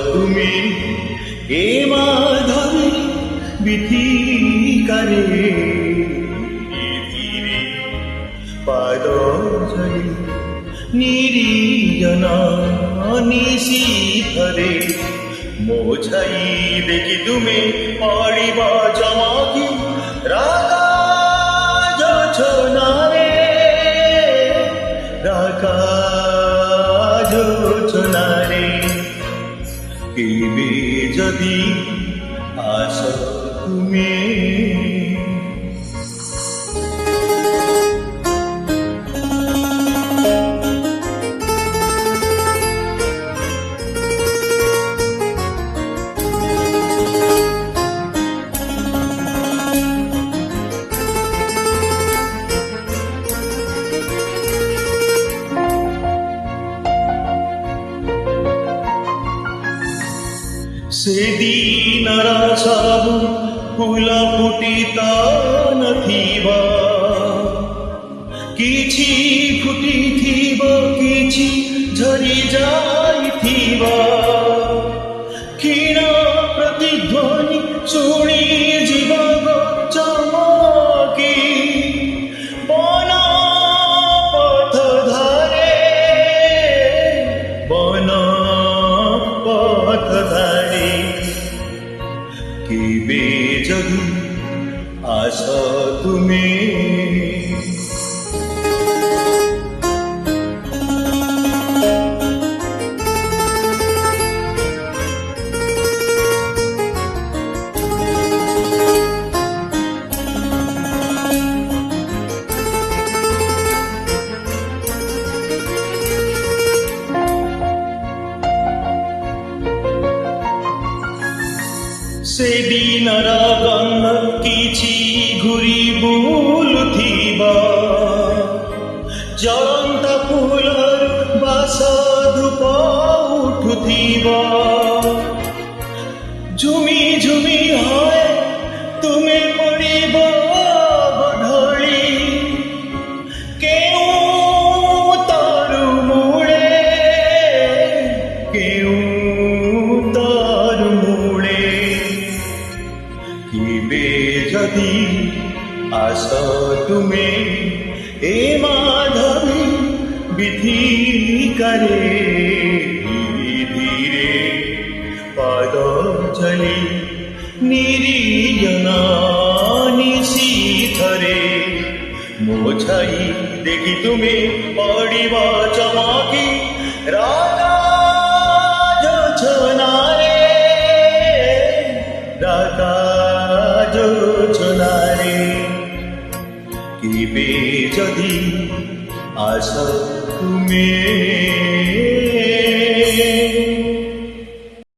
তুমি এ মাধবী বিধিকারে ধীরে পাদ ঝরি নিরিজনা নিশীথরে ମୋ ଛାଇ ଦେଖି ତୁମେ ପଡ଼ିବ ଚମକି ରାଗା ଯୋଛନାରେ ରାଗା ଯୋଛନାରେ କେବେ ଯଦି ଆସ ତୁମେ ସେଦିନର ସବୁ ଫୁଲ ଫୁଟିତ ନଥିବ କିଛି ଫୁଟିଥିବ କିଛି ଝରି ଯାଇଥିବ କ୍ଷୀଣ ପ୍ରତିଧ୍ୱନି ଶୁଣି ଯିବ ଚମକି ବନ ପଥ ଧାରେ ବନ ପଥ ଧାରେ কেবে যদি আস তুমি ସେଦିନର ଗନ୍ଧ କିଛି ଘୁରି ବୁଲୁଥିବ ଜଳନ୍ତା ଫୁଲର ବାସ ଧୂପ ଉଠୁଥିବ ଝୁମି ଝୁମି ହଏ ତୁମେ ପଡ଼ିବ ଢଳି କେଉଁ ତରୁ ମୂଳେ କେଉଁ ତରୁ ମୂଳେ কেবে যদি আস তুমি এ মাধবী বিধিকারে ধীরে পাদ চলি নিরিজনা নিশীথরে ମୋ ଛାଇ ଦେଖି ତୁମେ ପଡ଼ିବ ଚମକି ରାଗା ଯୋଛନାରେ ରାଗା যোছনারে কেবে যদি আস তুমি